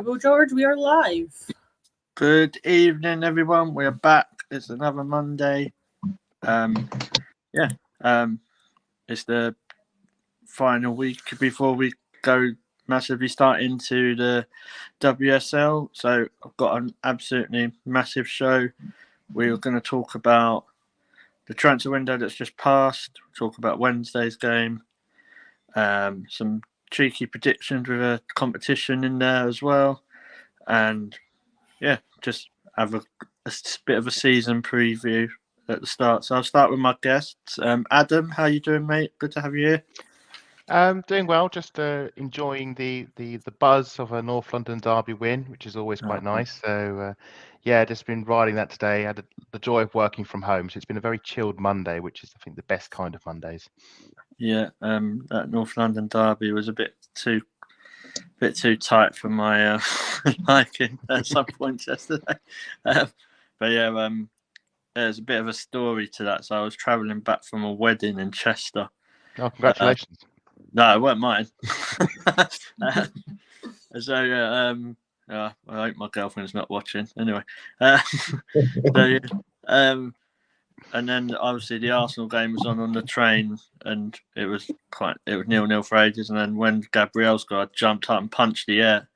go, George. We are live. Good evening, everyone. We're back. It's another Monday. It's the final week before we go massively start into the WSL. So I've got an absolutely massive show. We're going to talk about the transfer window that's just passed. We'll talk about Wednesday's game. Some cheeky predictions with a competition in there as well. And just have a bit of a season preview at the start. So I'll start with my guests. Adam, how you doing, mate? Good to have you here. Doing well. Just enjoying the buzz of a North London derby win, which is always quite nice. So just been riding that today. Had the joy of working from home, so it's been a very chilled Monday, which is I think the best kind of Mondays. Yeah, that North London derby was a bit too tight for my liking at some point yesterday. There's a bit of a story to that. So I was travelling back from a wedding in Chester. Oh, congratulations! No, it weren't mine. I hope my girlfriend's not watching. Anyway, and then obviously the Arsenal game was on the train, and it was 0-0 for ages. And then when Gabrielle scored, I jumped up and punched the air,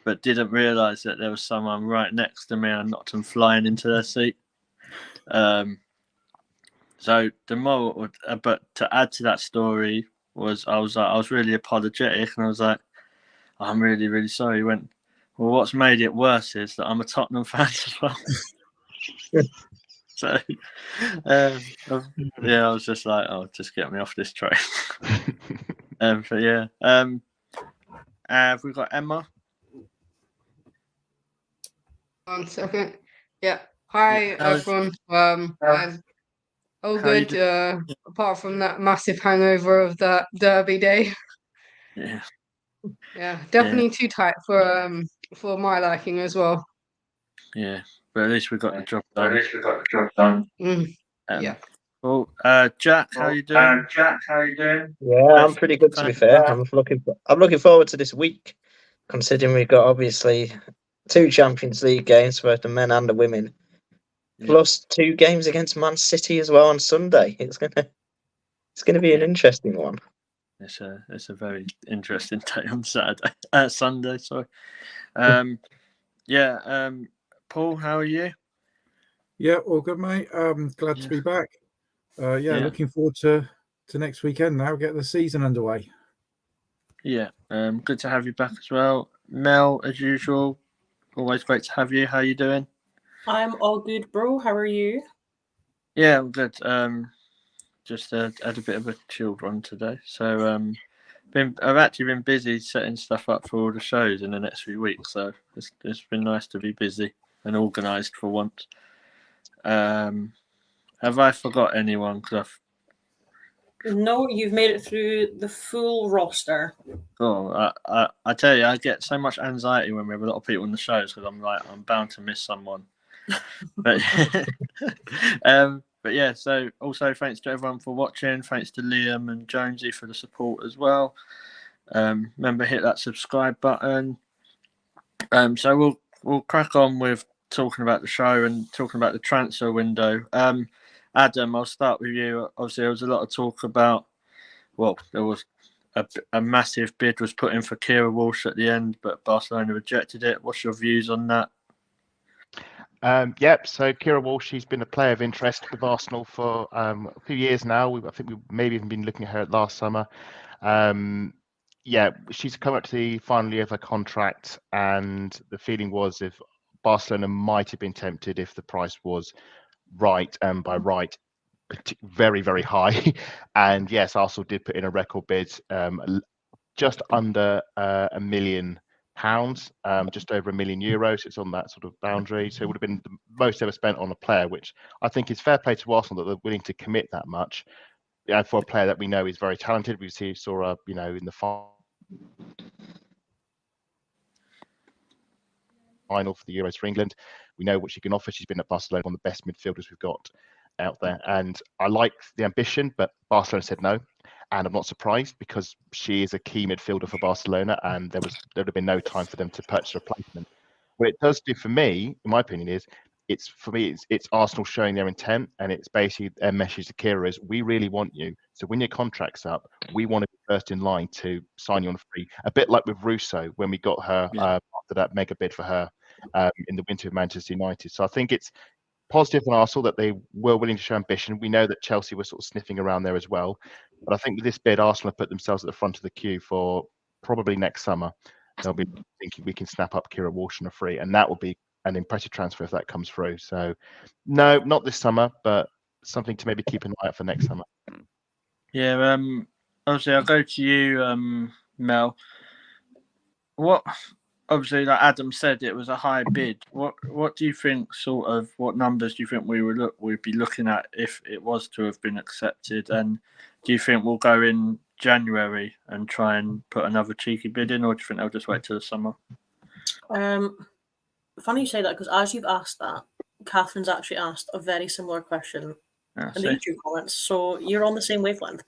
but didn't realise that there was someone right next to me, and knocked them flying into their seat. So the moral, but to add to that story was I was really apologetic, and I was like, I'm really, really sorry. He went, well, what's made it worse is that I'm a Tottenham fan as well. So, I was just like, oh, just get me off this train. Have we got Emma? 1 second. Yeah. Hi, everyone. All good. Apart from that massive hangover of that derby day. Yeah. Yeah, definitely too tight for my liking as well. Yeah, but at least we got the job done. Well, Jack, how you doing? Yeah, I'm pretty good, to be fair. I'm looking forward to this week, considering we've got obviously 2 Champions League games for both the men and the women, plus 2 games against Man City as well on Sunday. It's gonna be an interesting one. It's a very interesting day on Sunday. Sorry. Paul, how are you? Yeah, all good, mate. Glad to be back. Looking forward to next weekend now. Get the season underway. Yeah, good to have you back as well. Mel, as usual, always great to have you. How you doing? I'm all good, bro. How are you? Yeah, I'm good. Just had a bit of a chilled one today. So I've actually been busy setting stuff up for all the shows in the next few weeks. So it's been nice to be busy and organised for once. Have I forgot anyone? No, you've made it through the full roster. Oh, I tell you, I get so much anxiety when we have a lot of people in the shows because I'm like, I'm bound to miss someone. But so also thanks to everyone for watching. Thanks to Liam and Jonesy for the support as well. Remember, hit that subscribe button. So we'll crack on with talking about the show and talking about the transfer window. Adam, I'll start with you. Obviously, there was a lot of talk about, there was a massive bid was put in for Kira Walsh at the end, but Barcelona rejected it. What's your views on that? So Kira Walsh, she's been a player of interest with Arsenal for a few years now. I think we've maybe even been looking at her last summer. She's come up to the final year of her contract, and the feeling was if Barcelona might have been tempted if the price was right, and by right, very, very high. And yes, Arsenal did put in a record bid, just under £1 million. Just over €1 million. It's on that sort of boundary. So it would have been the most ever spent on a player, which I think is fair play to Arsenal that they're willing to commit that much. For a player that we know is very talented. We saw her, in the final for the Euros for England. We know what she can offer. She's been at Barcelona, one of the best midfielders we've got out there. And I like the ambition, but Barcelona said no. And I'm not surprised because she is a key midfielder for Barcelona, and there would have been no time for them to purchase a replacement. What it does do for me, in my opinion, is it's Arsenal showing their intent, and it's basically their message to Kira is, we really want you. So when your contract's up, we want to be first in line to sign you on free. A bit like with Russo when we got her after that mega bid for her in the winter of Manchester United. So I think it's positive on Arsenal that they were willing to show ambition. We know that Chelsea were sort of sniffing around there as well. But I think with this bid, Arsenal have put themselves at the front of the queue for probably next summer. They'll be thinking we can snap up Kira Walsh on a free, and that will be an impressive transfer if that comes through. So, no, not this summer, but something to maybe keep an eye out for next summer. Yeah, obviously I'll go to you, Mel. Obviously, like Adam said, it was a high bid. What do you think? What numbers do you think we'd be looking at if it was to have been accepted? And do you think we'll go in January and try and put another cheeky bid in, or do you think they'll just wait till the summer? Funny you say that, because as you've asked that, Catherine's actually asked a very similar question in the YouTube comments. So you're on the same wavelength.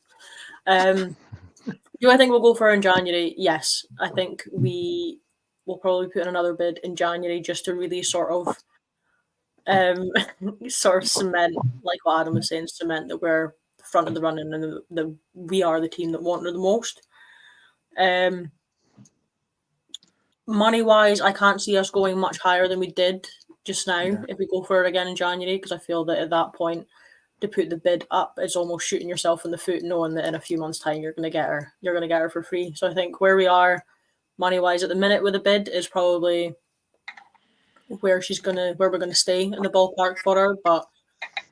Do I think we'll go for it in January? Yes, I think we will probably put in another bid in January just to really sort of cement, like what Adam was saying, cement that we're front of the running and that we are the team that want her the most. Money wise, I can't see us going much higher than we did just now if we go for it again in January, because I feel that at that point, to put the bid up, it's almost shooting yourself in the foot, knowing that in a few months' time you're going to get her for free. So I think where we are, money wise, at the minute with the bid is probably where we're going to stay in the ballpark for her. But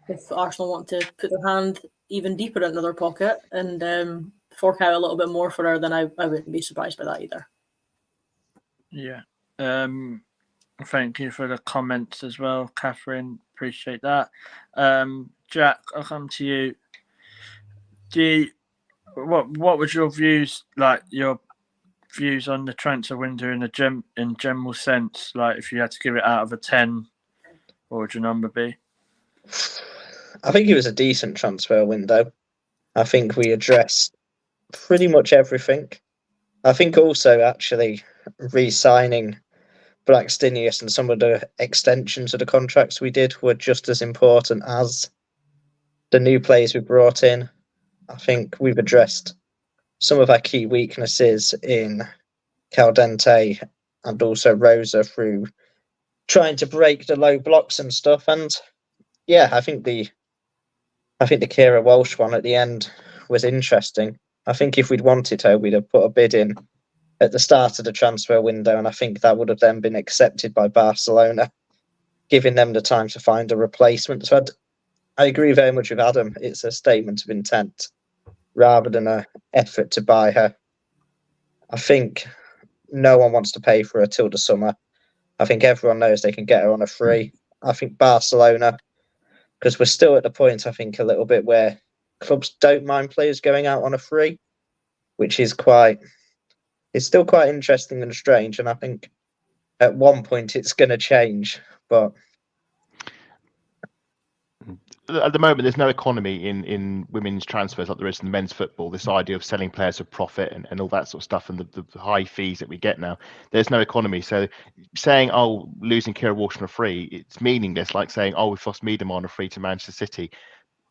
if Arsenal want to put their hand even deeper into their pocket and fork out a little bit more for her, then I wouldn't be surprised by that either. Yeah. Thank you for the comments as well, Catherine. Appreciate that. Jack, I'll come to you. What was your views, like your views on the transfer window in general sense? Like, if you had to give it out of a 10, what would your number be? I think it was a decent transfer window. I think we addressed pretty much everything. I think also actually re-signing Blackstenius and some of the extensions of the contracts we did were just as important as the new players we brought in. I think we've addressed some of our key weaknesses in Caldente and also Rosa through trying to break the low blocks and stuff. And yeah, I think the Kira Walsh one at the end was interesting. I think if we'd wanted her, we'd have put a bid in at the start of the transfer window, and I think that would have then been accepted by Barcelona, giving them the time to find a replacement. So I agree very much with Adam. It's a statement of intent rather than an effort to buy her. I think no one wants to pay for her till the summer. I think everyone knows they can get her on a free. I think Barcelona, because we're still at the point, I think, a little bit where clubs don't mind players going out on a free, which is it's still quite interesting and strange. And I think at one point it's going to change. But at the moment, there's no economy in women's transfers like there is in men's football. This idea of selling players for profit and all that sort of stuff, and the high fees that we get now, there's no economy. So saying, oh, losing Kira Walsh on a free, it's meaningless. Like saying, oh, we've lost Miedema on a free to Manchester City.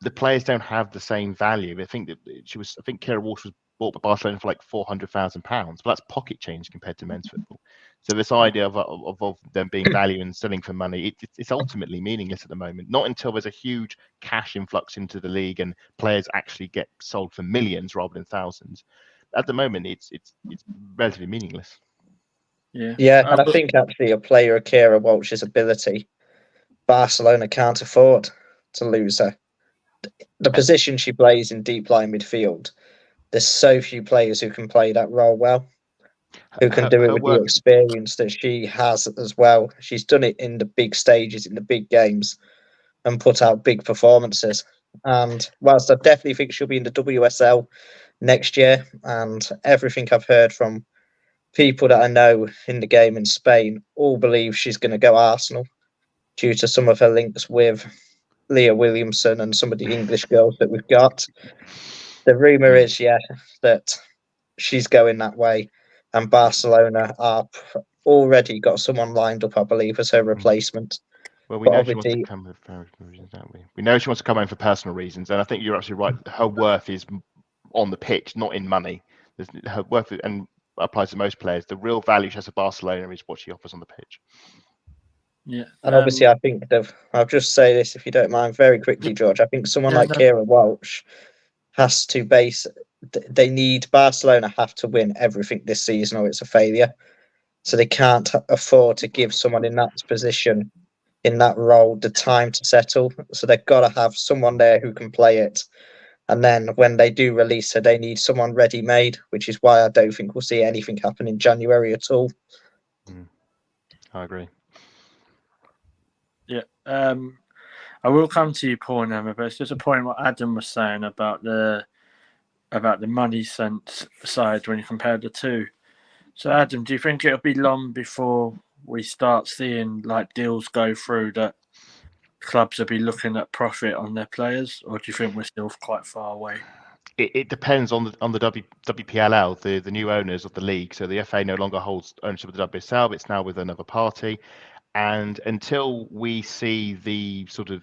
The players don't have the same value. I think Kira Walsh was bought by Barcelona for like £400,000, but that's pocket change compared to men's football. So this idea of them being value and selling for money, it's ultimately meaningless at the moment. Not until there's a huge cash influx into the league and players actually get sold for millions rather than thousands. At the moment, it's relatively meaningless. Yeah, and I think actually a player of Kira Walsh's ability, Barcelona can't afford to lose her. The position she plays in deep line midfield, there's so few players who can play that role well, who can do it with the experience that she has as well. She's done it in the big stages, in the big games, and put out big performances. And whilst I definitely think she'll be in the WSL next year, and everything I've heard from people that I know in the game in Spain all believe she's going to go Arsenal due to some of her links with Leah Williamson and some of the English girls that we've got. The rumor is, that she's going that way, and Barcelona are already got someone lined up, I believe, as her replacement. Well, we But know she wants to obviously, come for personal reasons, don't we? We know she wants to come home for personal reasons, and I think you're absolutely right. Her worth is on the pitch, not in money. Her worth, and applies to most players. The real value she has at Barcelona is what she offers on the pitch. Yeah, and obviously, I think I'll just say this, if you don't mind, very quickly, George. I think someone like Kira Walsh has to Barcelona have to win everything this season, or it's a failure. So they can't afford to give someone in that position, in that role, the time to settle. So they've got to have someone there who can play it. And then when they do release her, they need someone ready-made, which is why I don't think we'll see anything happen in January at all. I agree. Yeah. I will come to you, Paul, now, but it's just a point what Adam was saying about the money sense side when you compare the two. So, Adam, do you think it'll be long before we start seeing like deals go through that clubs will be looking at profit on their players, or do you think we're still quite far away? It depends on the WPLL, the new owners of the league. So the FA no longer holds ownership of the WSL; it's now with another party. And until we see the sort of,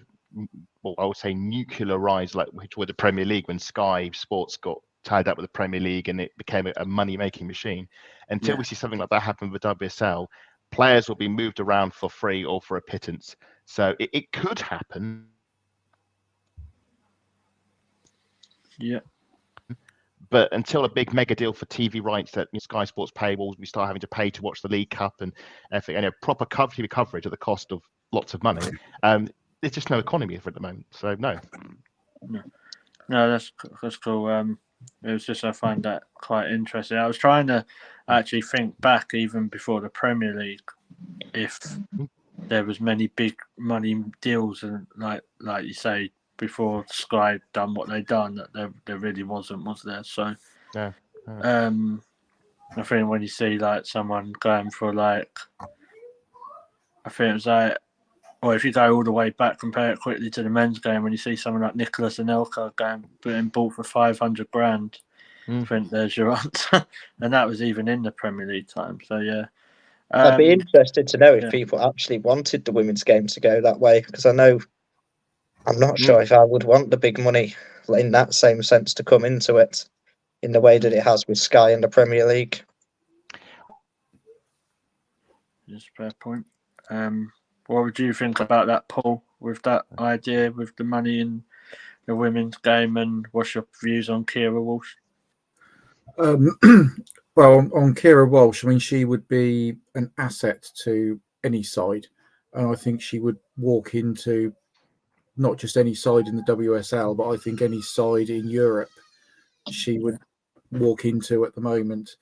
well, I would say nuclearized, like which were the Premier League when Sky Sports got tied up with the Premier League and it became a money-making machine. Until we see something like that happen with WSL, players will be moved around for free or for a pittance. So it could happen. Yeah. But until a big mega deal for TV rights that Sky Sports pay, we start having to pay to watch the League Cup and proper TV coverage at the cost of lots of money. There's just no economy for it at the moment. So no. No, that's cool. It was just I find that quite interesting. I was trying to actually think back even before the Premier League, if there was many big money deals, and like you say, before Sky done what they done, that there really wasn't, was there? So yeah. I think when you see like someone going for like, I think it was like, or if you go all the way back, compare it quickly to the men's game, when you see someone like Nicholas Anelka being bought for 500 grand, I think there's your answer. And that was even in the Premier League time. So yeah. I'd be interested to know if people actually wanted the women's game to go that way, because I'm not sure if I would want the big money in that same sense to come into it in the way that it has with Sky and the Premier League. Just a fair point. What would you think about that, Paul, with that idea, with the money in the women's game, and what's your views on Kira Walsh? Well, on Kira Walsh, I mean, she would be an asset to any side. And I think she would walk into not just any side in the WSL, but I think any side in Europe she would walk into at the moment.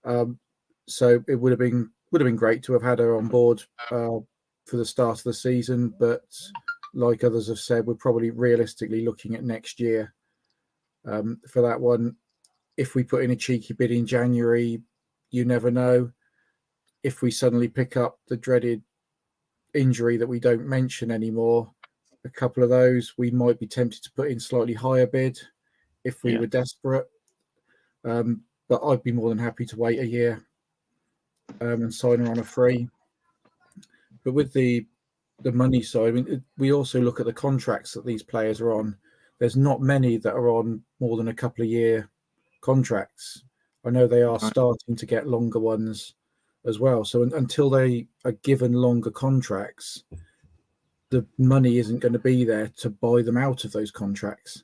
So it would have been great to have had her on board for the start of the season. But like others have said, we're probably realistically looking at next year for that one. If we put in a cheeky bid in January, you never know. If we suddenly pick up the dreaded injury that we don't mention anymore, a couple of those, we might be tempted to put in slightly higher bid if we were desperate. But I'd be more than happy to wait a year and sign her on a free. But with the money side, I mean, we also look at the contracts that these players are on. There's not many that are on more than a couple of year contracts. I know they are starting to get longer ones as well. So until they are given longer contracts, the money isn't going to be there to buy them out of those contracts.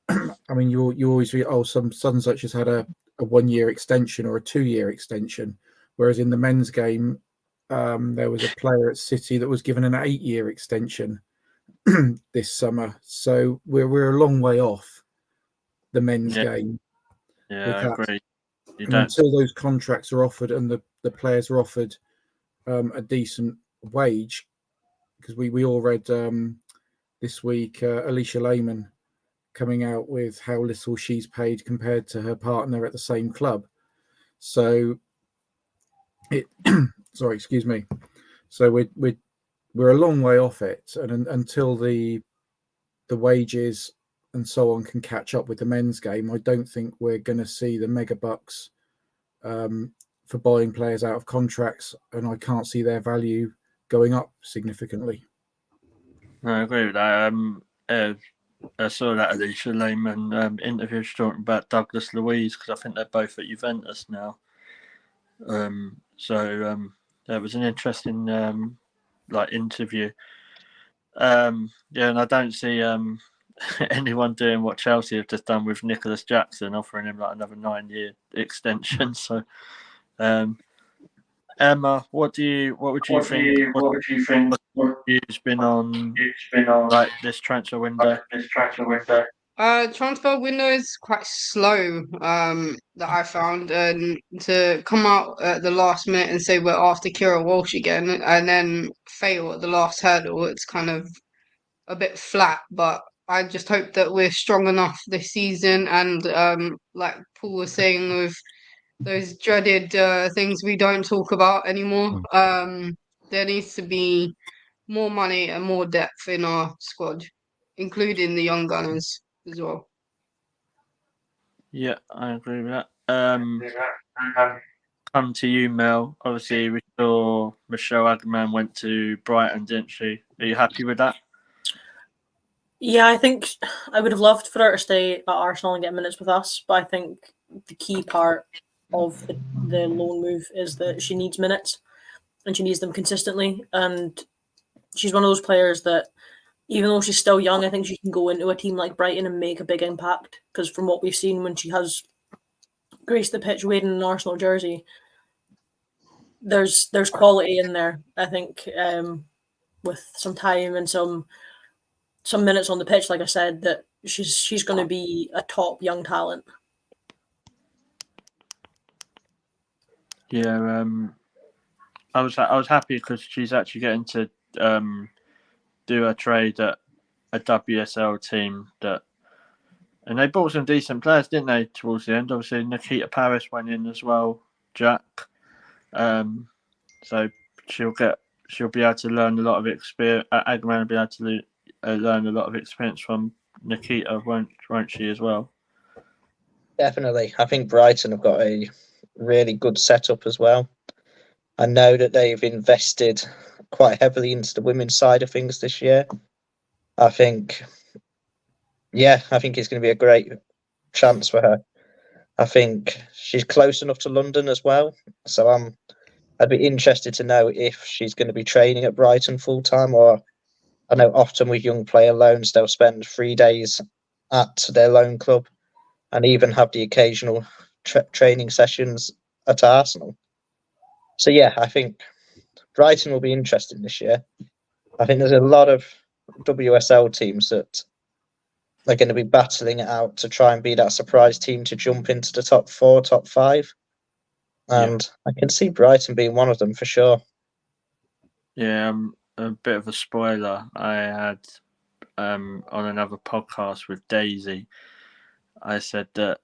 I mean, you always read, some such has had a 1 year extension or a 2 year extension, whereas in the men's game, there was a player at City that was given an 8 year extension this summer. So we're a long way off the men's game. Yeah, I agree. And until those contracts are offered and the players are offered a decent wage, because we all read this week Alicia Lehman coming out with how little she's paid compared to her partner at the same club. So sorry, excuse me. So we're a long way off it, and until the wages and so on can catch up with the men's game, I don't think we're going to see the mega bucks for buying players out of contracts, and I can't see their value going up significantly. No, I agree with that. I saw that Alicia Lehman interview talking about Douglas Luiz, because I think they're both at Juventus now. So that was an interesting interview. And I don't see anyone doing what Chelsea have just done with Nicholas Jackson, offering him like another 9-year extension. So, Emma, what would you think? What views been on like this transfer window? Transfer window is quite slow, that I found, and to come out at the last minute and say we're after Kira Walsh again and then fail at the last hurdle, it's kind of a bit flat. But I just hope that we're strong enough this season, and like Paul was saying, with those dreaded things we don't talk about anymore, there needs to be more money and more depth in our squad, including the young gunners as well. Yeah, I agree with that. Come to you, Mel. Obviously, we saw Michelle Aggerman went to Brighton, didn't she? Are you happy with that? Yeah, I think I would have loved for her to stay at Arsenal and get minutes with us, but I think the key part of the loan move is that she needs minutes, and she needs them consistently. And she's one of those players that, even though she's still young, I think she can go into a team like Brighton and make a big impact. Because from what we've seen when she has graced the pitch wearing an Arsenal jersey, there's quality in there. I think with some time and some minutes on the pitch, like I said, that she's going to be a top young talent. Yeah, I was happy because she's actually getting to do a trade at a WSL team and they bought some decent players, didn't they? Towards the end, obviously Nikita Paris went in as well, Jack. So she'll be able to learn a lot of experience. Agman will be able to learn a lot of experience from Nikita, won't she as well? Definitely. I think Brighton have got a really good setup as well. I know that they've invested quite heavily into the women's side of things this year. I think it's going to be a great chance for her. I think she's close enough to London as well. So I'd be interested to know if she's going to be training at Brighton full time, or I know often with young player loans, they'll spend 3 days at their loan club and even have the occasional training sessions at Arsenal. So yeah, I think Brighton will be interesting this year. I think there's a lot of WSL teams that are going to be battling it out to try and be that surprise team to jump into the top 4, top 5. And I can see Brighton being one of them for sure. Yeah, a bit of a spoiler. I had on another podcast with Daisy, I said that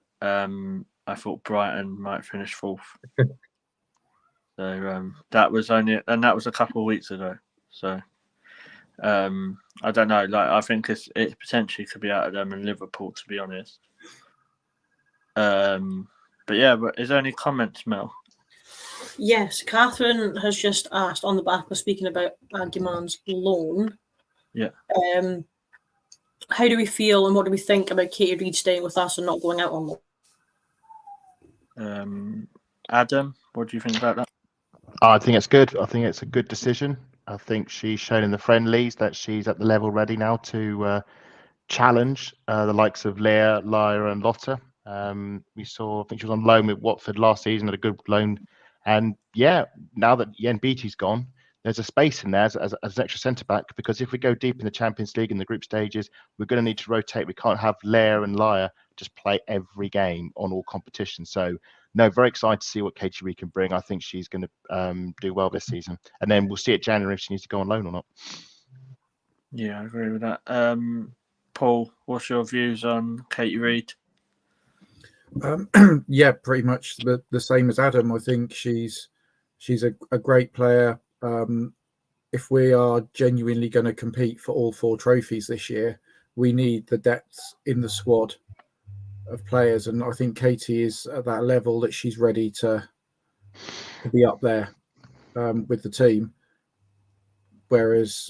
I thought Brighton might finish 4th. So that was a couple of weeks ago. So I don't know. Like, I think it potentially could be out of them and Liverpool, to be honest. But is there any comments, Mel? Yes, Catherine has just asked on the back of speaking about Agyeman's loan. Yeah. How do we feel and what do we think about Katie Reid staying with us and not going out on loan? Adam, what do you think about that? I think it's good. I think it's a good decision. I think she's shown in the friendlies that she's at the level ready now to challenge the likes of Leah, Lyra, and Lotta. I think she was on loan with Watford last season, had a good loan. And now that Yen Beattie's gone, there's a space in there as an extra centre-back, because if we go deep in the Champions League in the group stages, we're going to need to rotate. We can't have Leah and Lyra just play every game on all competitions. So, no, very excited to see what Katie Reid can bring. I think she's going to do well this season. And then we'll see at January if she needs to go on loan or not. Yeah, I agree with that. Paul, what's your views on Katie Reid? Yeah, pretty much the same as Adam. I think she's a great player. If we are genuinely going to compete for all 4 trophies this year, we need the depth in the squad of players, and I think Katie is at that level that she's ready to be up there with the team. Whereas,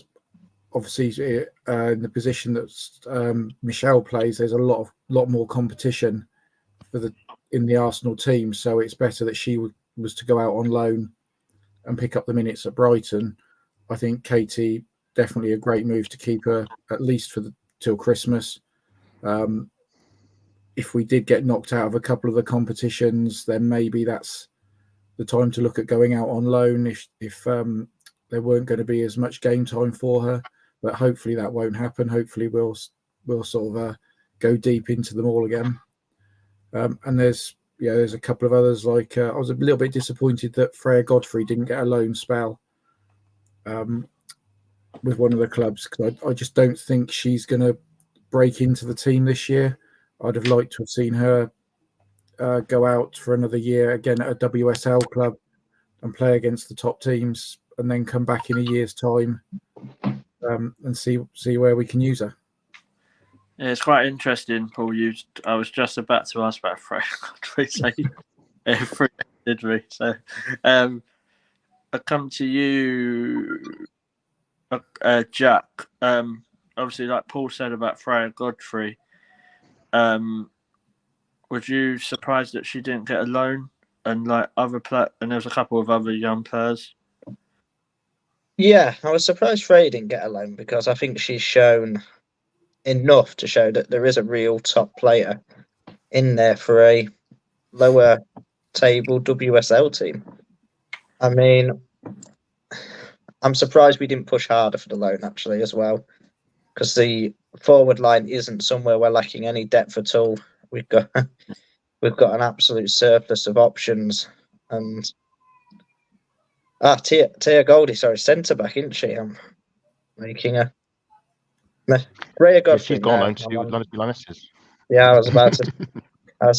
obviously, in the position that Michelle plays, there's a lot more competition in the Arsenal team. So it's better that she was to go out on loan and pick up the minutes at Brighton. I think Katie, definitely a great move to keep her at least till Christmas. If we did get knocked out of a couple of the competitions, then maybe that's the time to look at going out on loan if there weren't going to be as much game time for her. But hopefully that won't happen. Hopefully we'll sort of go deep into them all again. And there's a couple of others. Like I was a little bit disappointed that Freya Godfrey didn't get a loan spell with one of the clubs, because I just don't think she's going to break into the team this year. I'd have liked to have seen her go out for another year again at a WSL club and play against the top teams, and then come back in a year's time and see where we can use her. Yeah, it's quite interesting, Paul. I was just about to ask about Freya Godfrey, so did we? So I come to you, Jack. Obviously, like Paul said about Freya Godfrey, was you surprised that she didn't get a loan? And like and there's a couple of other young players. Yeah, I was surprised Freya didn't get a loan, because I think she's shown enough to show that there is a real top player in there for a lower table WSL team. I mean, I'm surprised we didn't push harder for the loan, actually, as well, because the forward line isn't somewhere we're lacking any depth at all. We've got an absolute surplus of options. And Tia Goldie, sorry, centre back, isn't she? I'm making a Freya Godfrey. She's gone on to Lannister's. Yeah, I was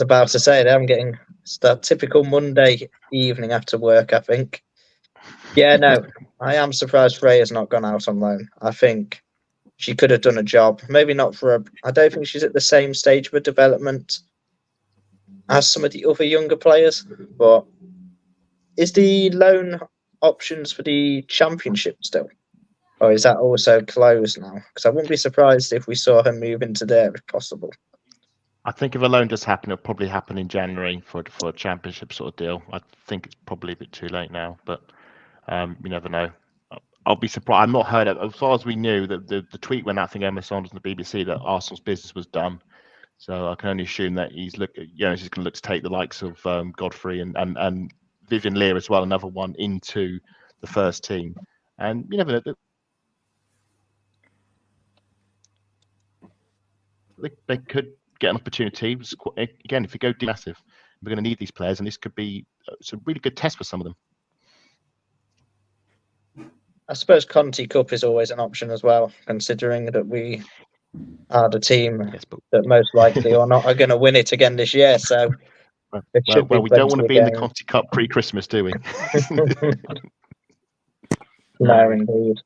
about to say that I'm getting that typical Monday evening after work, I think. Yeah, no, I am surprised Freya's not gone out on loan. I think she could have done a job. Maybe not I don't think she's at the same stage of her development as some of the other younger players. But is the loan options for the championship still? Or is that also closed now? Because I wouldn't be surprised if we saw her move into there if possible. I think if a loan does happen, it'll probably happen in January for a championship sort of deal. I think it's probably a bit too late now, but you never know. I'll be surprised. I've not heard it. As far as we knew, the tweet went out, I think, Emma Saunders on the BBC, that Arsenal's business was done. So I can only assume that he's just going to look to take the likes of Godfrey and Vivian Lear as well, another one, into the first team. And you never know. They could get an opportunity. Again, if we go massive, we're going to need these players, and this could be it's a really good test for some of them. I suppose Conti Cup is always an option as well, considering that we are the team that most likely or not are going to win it again this year. So, we don't want to be in the Conti Cup pre-Christmas, do we? No, indeed.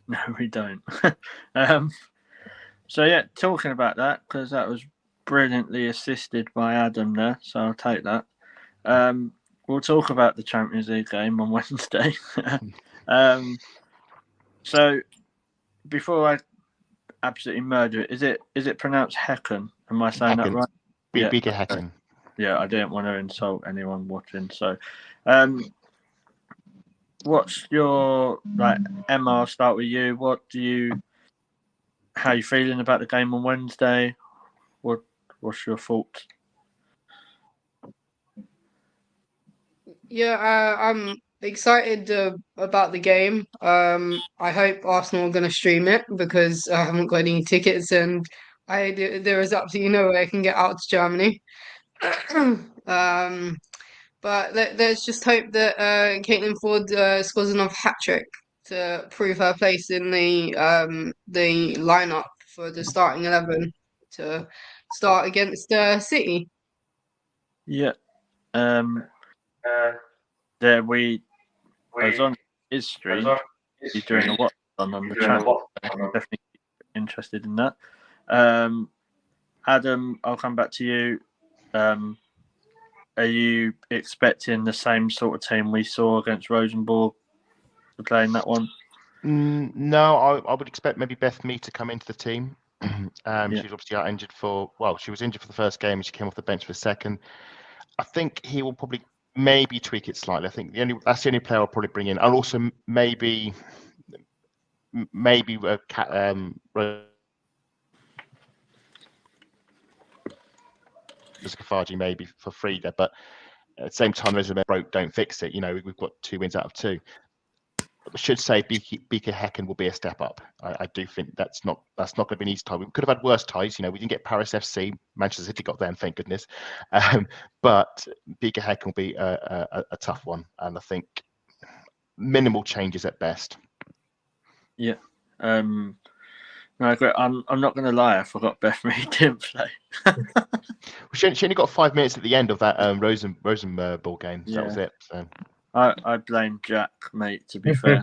No, we don't. So yeah, talking about that, because that was brilliantly assisted by Adam there, so I'll take that. We'll talk about the Champions League game on Wednesday. So before I absolutely murder it, is it pronounced Hecken? Am I saying that right? Bigger Hecken. Yeah, I didn't want to insult anyone watching. So, what's your Emma? I'll start with you. How are you feeling about the game on Wednesday? What's your thoughts? Yeah, I'm excited about the game. I hope Arsenal are going to stream it, because I haven't got any tickets, and there is absolutely no way I can get out to Germany. But let's just hope that Caitlin Ford scores another hat trick to prove her place in the lineup for the starting 11 to start against City. Yeah. There we was on his stream. He's doing a watch on the channel. I'm definitely interested in that. Adam, I'll come back to you. Are you expecting the same sort of team we saw against Rosenborg to play in that one? No, I would expect maybe Beth Mead to come into the team. She's obviously out injured she was injured for the first game and she came off the bench for the second. I think he will probably maybe tweak it slightly. I think that's the only player I'll probably bring in. I'll also maybe Kafaji maybe for Frida, but at the same time, as broke, don't fix it. We've got 2 wins out of 2. I should say Beaker Häcken will be a step up. I do think that's not going to be an easy tie. We could have had worse ties. We didn't get Paris FC. Manchester City got them, thank goodness. But Beaker Häcken will be a tough one, and I think minimal changes at best. Yeah. No, I agree. I'm not going to lie. I forgot Beth Mead didn't play. She only got 5 minutes at the end of that Rosenborg game. So that was it. So. I blame Jack, mate, to be fair,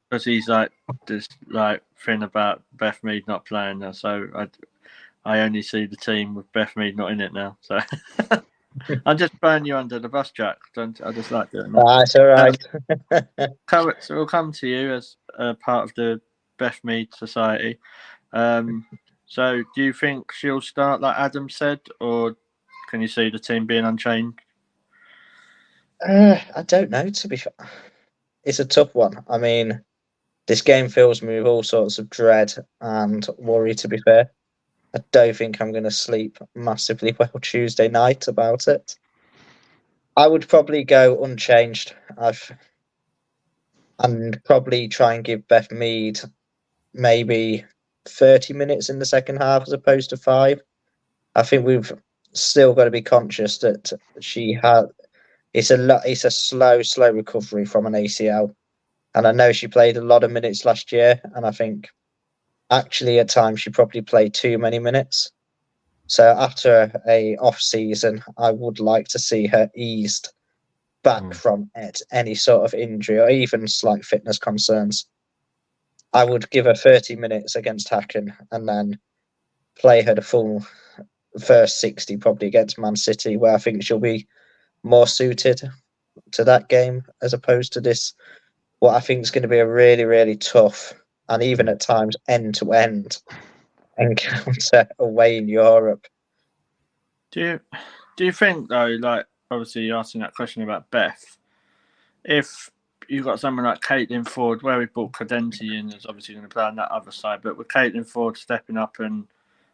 because he's like this thing about Beth Mead not playing now. So I only see the team with Beth Mead not in it now. So I'm just throwing you under the bus, Jack. I just like doing that. That's all right. So we'll come to you as part of the Beth Mead Society. So do you think she'll start like Adam said, or can you see the team being unchanged? I don't know, to be fair. It's a tough one. I mean, this game fills me with all sorts of dread and worry, to be fair. I don't think I'm going to sleep massively well Tuesday night about it. I would probably go unchanged. And probably try and give Beth Mead maybe 30 minutes in the second half as opposed to 5. I think we've still got to be conscious that it's a slow recovery from an ACL. And I know she played a lot of minutes last year, and I think actually at times she probably played too many minutes. So after a off season, I would like to see her eased back from any sort of injury or even slight fitness concerns. I would give her 30 minutes against Häcken and then play her the full first 60 probably against Man City, where I think she'll be more suited to that game as opposed to this, what I think is going to be a really, really tough and even at times end-to-end encounter away in Europe. Do you think though, like obviously you're asking that question about Beth, if you've got someone like Caitlin Ford, where we brought Cadenti in, is obviously going to play on that other side, but with Caitlin Ford stepping up and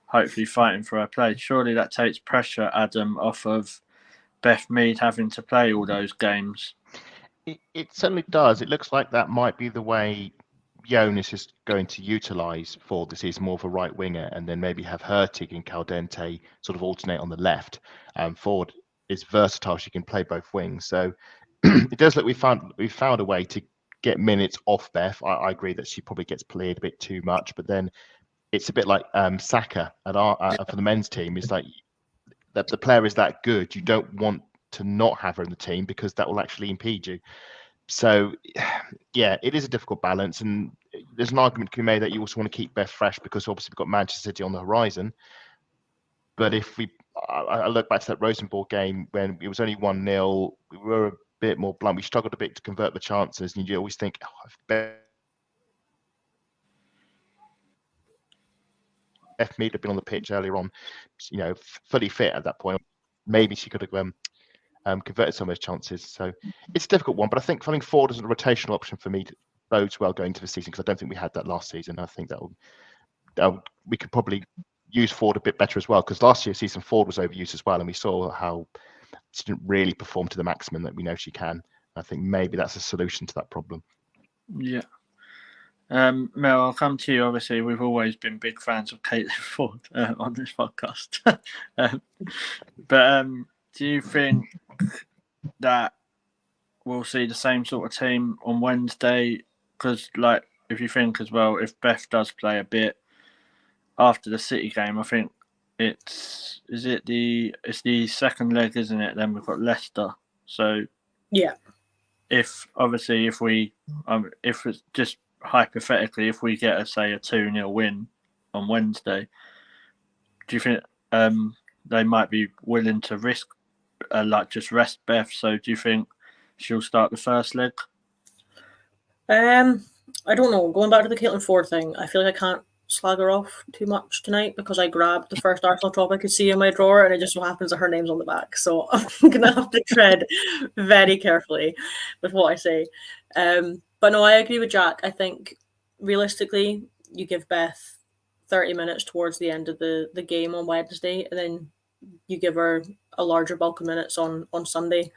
hopefully fighting for her place, surely that takes pressure, Adam, off of Beth Mead having to play all those games. It certainly does. It looks like that might be the way Jonas is going to utilise Ford this season, more of a right winger, and then maybe have Hurtig and Caldente sort of alternate on the left. Ford is versatile; she can play both wings. So it does look we found a way to get minutes off Beth. I agree that she probably gets played a bit too much, but then it's a bit like Saka for the men's team. It's like that the player is that good, you don't want to not have her in the team because that will actually impede you. So, yeah, it is a difficult balance, and there's an argument to be made that you also want to keep Beth fresh because obviously we've got Manchester City on the horizon. But if I look back to that Rosenborg game when it was only 1-0, we were a bit more blunt. We struggled a bit to convert the chances, and you always think, if Beth Mead had been on the pitch earlier on, fully fit at that point, maybe she could have converted some of those chances. So it's a difficult one, but I think having Ford as a rotational option for me bodes well going to the season because I don't think we had that last season. I think that we could probably use Ford a bit better as well because last year's season Ford was overused as well, and we saw how she didn't really perform to the maximum that we know she can. I think maybe that's a solution to that problem. Yeah. Mel, I'll come to you. Obviously, we've always been big fans of Caitlin Ford on this podcast. But do you think that we'll see the same sort of team on Wednesday? Because, like, if you think as well, if Beth does play a bit after the City game, I think it's the second leg, isn't it? Then we've got Leicester. So yeah, if it's just hypothetically, if we get a 2-0 win on Wednesday, you think they might be willing to risk just rest Beth? So do you think she'll start the first leg? I don't know. Going back to the Caitlin Ford thing, I feel like I can't slag her off too much tonight because I grabbed the first Arsenal top I could see in my drawer, and it just so happens that her name's on the back. So I'm gonna have to tread very carefully with what I say. But no, I agree with Jack. I think realistically, you give Beth 30 minutes towards the end of the game on Wednesday, and then you give her a larger bulk of minutes on Sunday.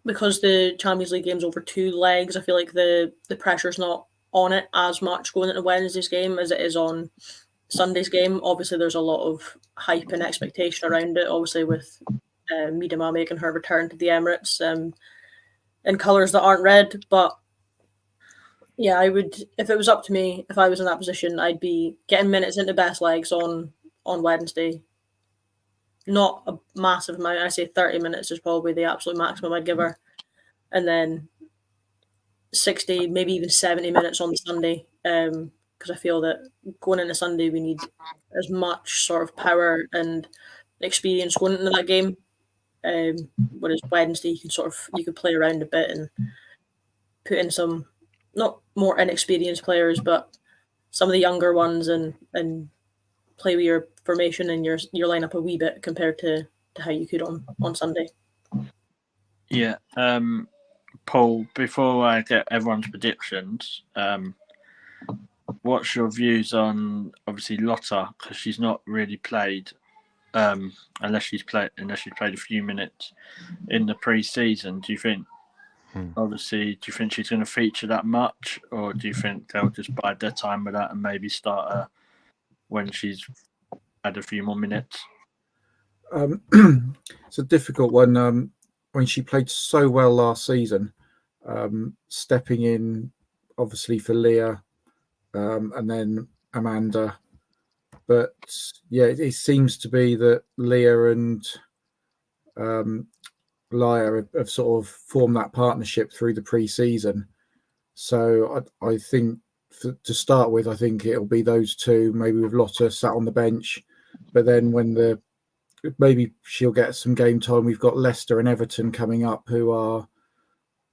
Because the Champions League game's over 2 legs, I feel like the pressure's not on it as much going into Wednesday's game as it is on Sunday's game. Obviously, there's a lot of hype and expectation around it, obviously with Miedema making her return to the Emirates in colours that aren't red. But yeah, I would, if it was up to me, if I was in that position, I'd be getting minutes into best legs on Wednesday. Not a massive amount. I say 30 minutes is probably the absolute maximum I'd give her. And then 60, maybe even 70 minutes on the Sunday. Because I feel that going into Sunday, we need as much sort of power and experience going into that game. Whereas Wednesday, you could play around a bit and put in some, not more inexperienced players, but some of the younger ones and play with your formation and your lineup a wee bit compared to how you could on Sunday. Yeah. Paul, before I get everyone's predictions, what's your views on obviously Lotta, because she's not really played unless she's played a few minutes in the pre-season. Do you think she's going to feature that much, or do you think they'll just bide their time with that and maybe start her when she's had a few more minutes? It's a difficult one. When she played so well last season, stepping in obviously for Leah and then Amanda. But yeah, it seems to be that Leah and Laya have sort of formed that partnership through the pre-season. So I think to start with, I think it'll be those two, maybe with Lotta sat on the bench. But then when maybe she'll get some game time. We've got Leicester and Everton coming up, who are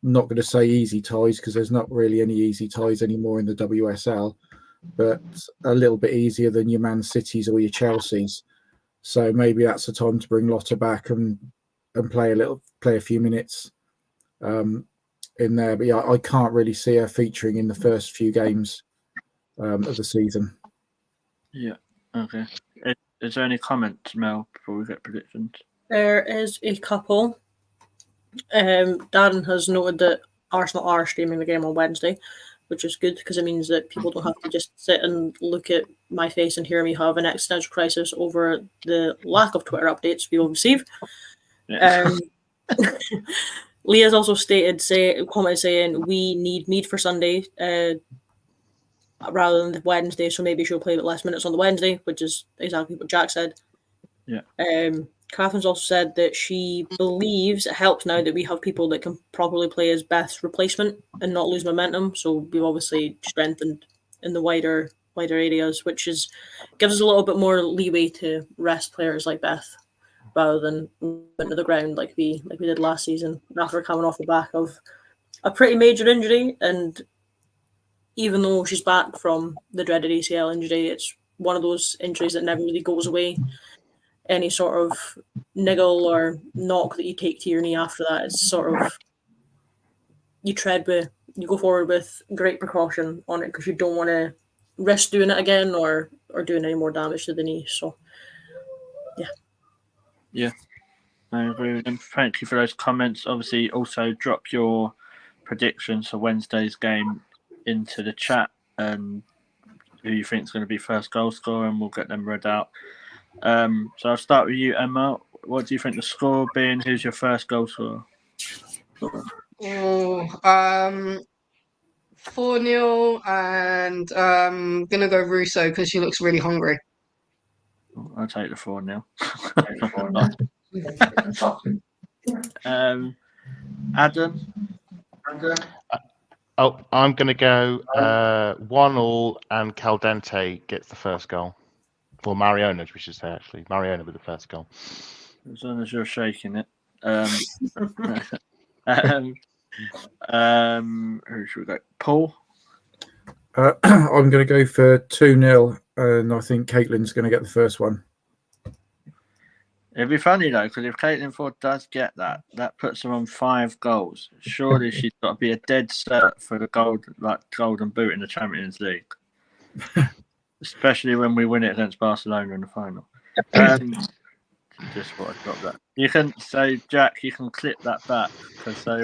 not going to say easy ties because there's not really any easy ties anymore in the WSL, but a little bit easier than your Man Cities or your Chelseas. So maybe that's the time to bring Lotta back and play a few minutes in there. But yeah, I can't really see her featuring in the first few games of the season. Yeah. Okay. Is there any comments, Mel, before we get predictions? There is a couple. Darren has noted that Arsenal are streaming the game on Wednesday, which is good because it means that people don't have to just sit and look at my face and hear me have an existential crisis over the lack of Twitter updates we will receive. Yeah. Leah's also commented saying we need Mead for Sunday rather than the Wednesday, so maybe she'll play a bit less minutes on the Wednesday, which is exactly what Jack said. Yeah. Catherine's also said that she believes it helps now that we have people that can properly play as Beth's replacement and not lose momentum. So we've obviously strengthened in the wider areas, which gives us a little bit more leeway to rest players like Beth rather than into the ground like we did last season after coming off the back of a pretty major injury. And even though she's back from the dreaded ACL injury, it's one of those injuries that never really goes away. Any sort of niggle or knock that you take to your knee after that, it's sort of you go forward with great precaution on it because you don't want to risk doing it again or doing any more damage to the knee. So, yeah. Yeah, I agree with them. Thank you for those comments. Obviously, also drop your predictions for Wednesday's game into the chat and who you think is going to be first goal scorer, and we'll get them read out. So I'll start with you, Emma. What do you think the score will be, and who's your first goal scorer? 4-0, and gonna go Russo because she looks really hungry. I'll take the 4-0. Adam? I'm going to go 1-1, and Caldente gets the first goal. for Mariona, we should say, actually. Mariona with the first goal. As long as you're shaking it. Who should we go? Paul? I'm going to go for 2-0, and I think Caitlin's going to get the first one. It'd be funny though, because if Caitlin Ford does get that puts her on 5 goals. Surely she's got to be a dead cert for the golden boot in the Champions League, especially when we win it against Barcelona in the final. Just thought I'd drop that. You can say, Jack, you can clip that back because I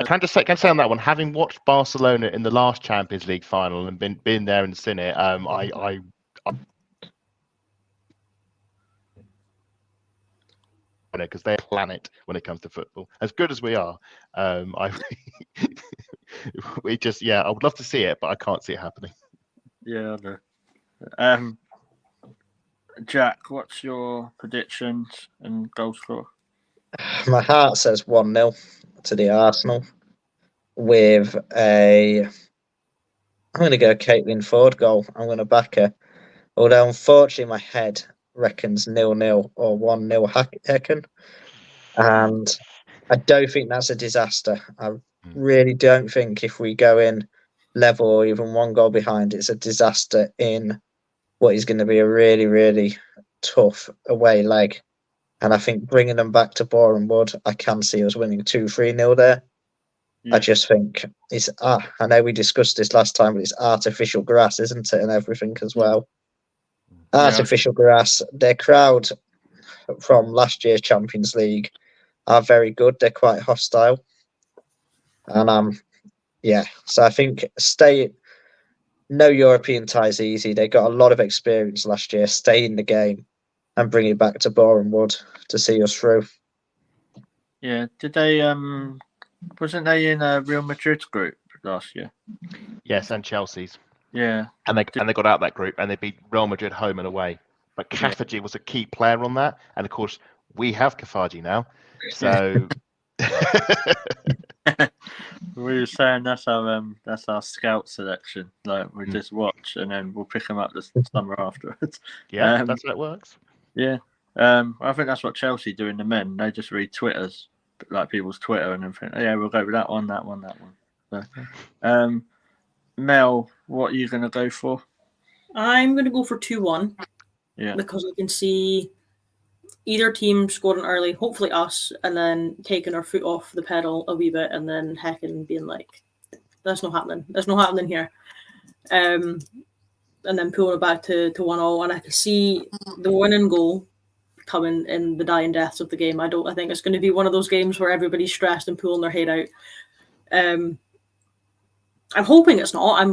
can just say on that one, having watched Barcelona in the last Champions League final and been there and seen it, because they're a planet when it comes to football. As good as we are, I would love to see it, but I can't see it happening. Yeah, I know. Jack, what's your predictions and goal score? My heart says 1-0 to the Arsenal with I'm going to go Caitlin Ford goal. I'm going to back her. Although, unfortunately, my head reckons 0-0 or 1-0 Häcken. And I don't think that's a disaster. I really don't think if we go in level or even 1 goal behind, it's a disaster in what is going to be a really, really tough away leg. And I think bringing them back to Boreham Wood, I can see us winning 2-3-0 there. Yeah. I just think it's I know we discussed this last time, but it's artificial grass, isn't it, and everything as well. Artificial grass. Their crowd from last year's Champions League are very good. They're quite hostile. And so I think no European ties easy. They got a lot of experience last year. Stay in the game and bring it back to Boreham Wood to see us through. Yeah, did they? Wasn't they in a Real Madrid group last year? Yes, and Chelsea's. Yeah, and they got out that group and they beat Real Madrid home and away. But Kafaji was a key player on that, and of course we have Kafaji now. So we were saying that's our scout selection. Like we just watch and then we'll pick them up this summer afterwards. Yeah, that's how it works. Yeah, I think that's what Chelsea do in the men. They just read Twitters, like people's Twitter, and then think, oh, yeah, we'll go with that one. So, Mel, what are you going to go for? I'm going to go for 2-1. Yeah. Because I can see either team scoring early, hopefully us, and then taking our foot off the pedal a wee bit, and then Häcken being like, that's not happening. That's not happening here. And then pulling it back to 1-0. And I can see the winning goal coming in the dying deaths of the game. I think it's going to be one of those games where everybody's stressed and pulling their head out. I'm hoping it's not. I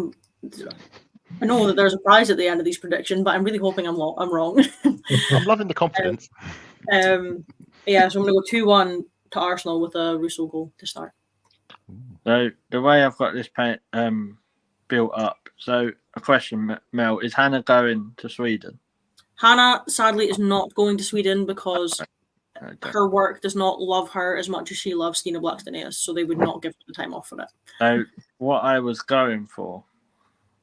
know that there's a prize at the end of these predictions, but I'm really hoping I'm wrong. I'm loving the confidence. So I'm going to go 2-1 to Arsenal with a Russo goal to start. So the way I've got this built up. So a question, Mel, is Hannah going to Sweden? Hannah, sadly, is not going to Sweden because her work does not love her as much as she loves Stina Blackstenius, so they would not give her the time off for it. So what I was going for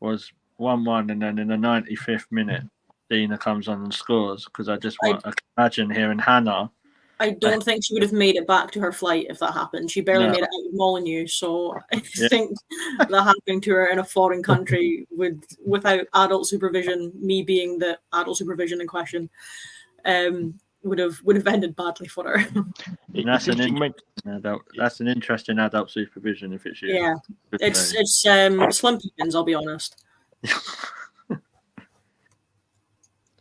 was 1-1, and then in the 95th minute, Stina comes on and scores, because I can imagine hearing Hannah. I don't think she would have made it back to her flight if that happened. She barely made it out of Molyneux, so I think that happening to her in a foreign country without adult supervision, me being the adult supervision in question, would have ended badly for her. That's an interesting adult supervision if it's you. Yeah, it's slim pickings, I'll be honest.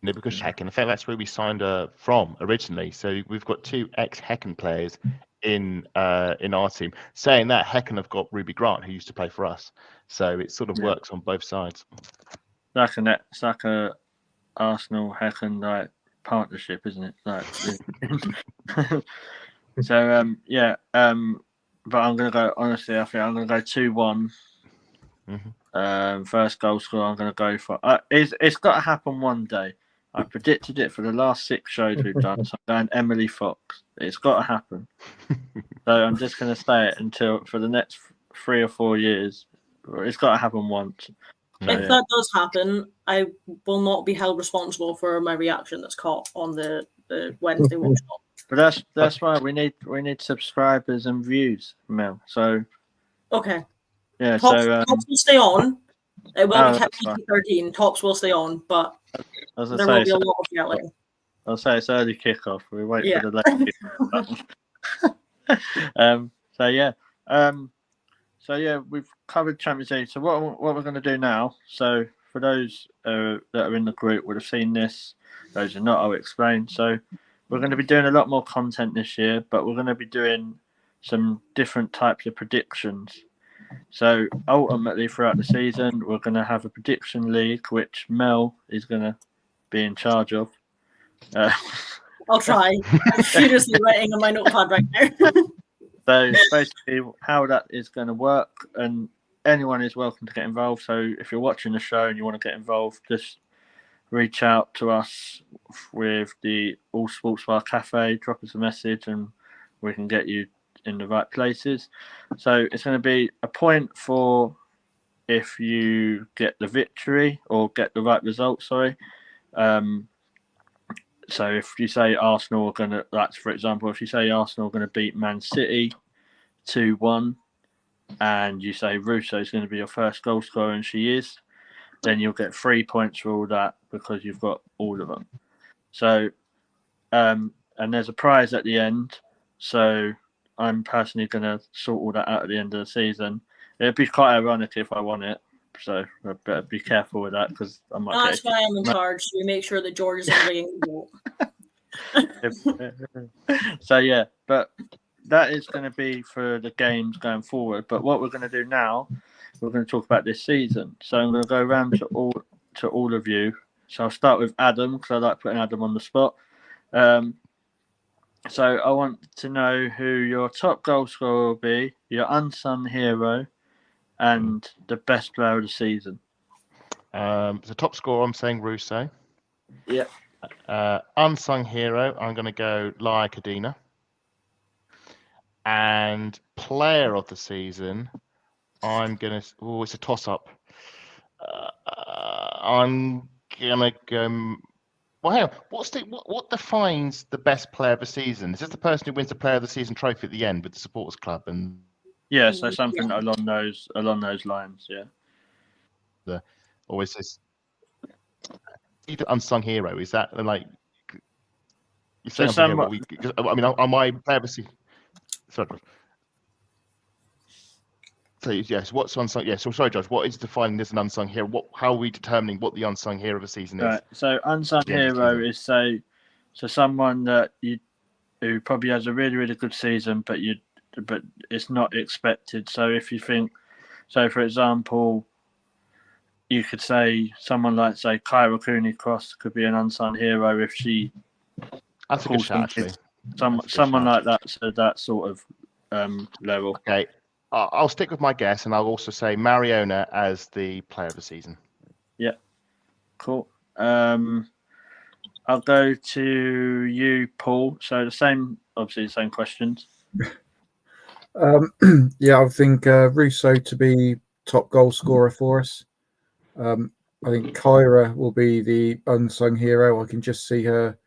No, because Häcken, in fact, that's where we signed her from originally. So we've got 2 ex-Häcken players in our team. Saying that, Häcken have got Ruby Grant, who used to play for us. So it sort of works on both sides. It's like a Arsenal Häcken partnership, isn't it? So but I'm gonna go. Honestly, I think I'm gonna go 2-1. First goal score, I'm gonna go for. It's got to happen one day. I predicted it for the last 6 shows we've done. So I'm going Emily Fox. It's got to happen. So I'm just gonna say it for the next 3 or 4 years. It's got to happen once. If that does happen, I will not be held responsible for my reaction that's caught on the Wednesday watch. But that's why we need subscribers and views, Mel. So okay, yeah, Tops will stay on. It will be kept that's fine. PG-13. Tops will stay on, but as I there say, will be a lot of yelling. I'll say it's early kickoff. We wait Yeah. for the late kickoff. So yeah, we've covered Champions League. So what we're going to do now? So for those that are in the group would have seen this. Those who are not, I'll explain. So we're going to be doing a lot more content this year, but we're going to be doing some different types of predictions. So ultimately, throughout the season, we're going to have a prediction league, which Mel is going to be in charge of. I'll try. I'm furiously writing on my notepad right now. So basically, how that is going to work, and anyone is welcome to get involved. So if you're watching the show and you want to get involved, just reach out to us with the All Sports Bar Cafe. Drop us a message, and we can get you in the right places. So it's going to be a point for if you get the victory or get the right result. Sorry. So if you say Arsenal are going to, that's for example, if you say Arsenal are going to beat Man City 2-1, and you say Russo is going to be your first goal scorer, and she is, then you'll get 3 points for all that because you've got all of them. So, and there's a prize at the end. So I'm personally going to sort all that out at the end of the season. It'd be quite ironic if I won it. So I better be careful with that because I might. That's why I'm in charge. So we make sure that George is in the game. So yeah, but that is going to be for the games going forward. But what we're going to do now, we're going to talk about this season. So I'm going to go around to all of you. So I'll start with Adam because I like putting Adam on the spot. So I want to know who your top goal scorer will be, your unsung hero, and the best player of the season. The top scorer, I'm saying Russo. Yeah. Unsung hero, I'm going to go Laia Kadena. And player of the season, I'm going to... Oh, it's a toss-up. I'm going to go... Well, hang on. What defines the best player of the season? Is this the person who wins the player of the season trophy at the end with the supporters club? And yeah, so something along those lines. Yeah. Always says unsung hero. Is that like you say? So I mean, on my player of the season. Sorry. So yes, what's unsung? Yeah. So sorry, George. What is defining as an unsung hero? How are we determining what the unsung hero of the season is? Right. So unsung hero is so someone that who probably has a really, really good season, but it's not expected. So if you think, so for example, you could say someone like say Kyra Cooney-Cross could be an unsung hero if she. That's a good shot, actually. Someone like that, so that sort of level. Okay, I'll stick with my guess, and I'll also say Mariona as the player of the season. Yeah, cool. I'll go to you, Paul. So obviously the same questions. Yeah, I think Russo to be top goal scorer for us. I think Kyra will be the unsung hero. I can just see her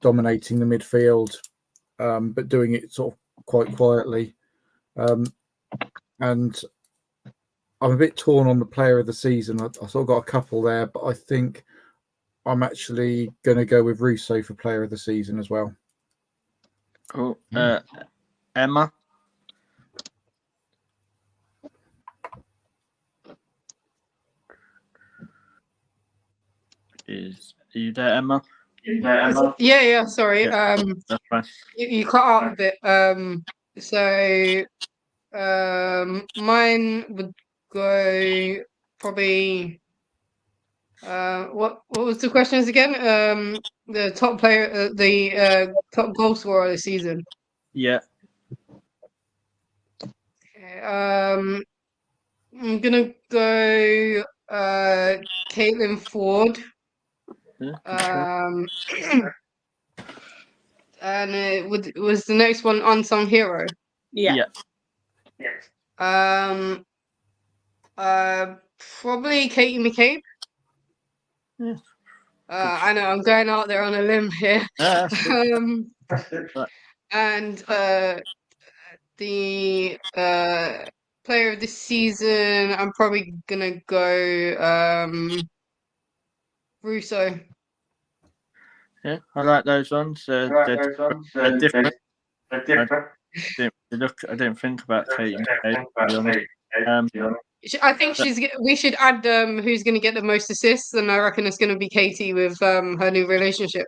dominating the midfield, but doing it sort of quite quietly. And I'm a bit torn on the player of the season. I sort of got a couple there, but I think I'm actually going to go with Russo for player of the season as well. Cool. Emma? Are you there, Emma? Yeah, sorry. Yeah, that's fine. You cut out a bit. So mine would go probably what was the questions again? The top player, the top goal scorer of the season. Yeah. Okay, I'm gonna go Caitlin Ford. Yeah, And was the next one unsung hero? Yeah. Probably Katie McCabe. Yeah. I know I'm going out there on a limb here. Yeah, that's good. Right. And the player of the season, I'm probably gonna go Russo. Yeah, I like those ones. They're different. I didn't think about Katie McCabe, to be honest. I think we should add who's gonna get the most assists, and I reckon it's gonna be Katie with her new relationship.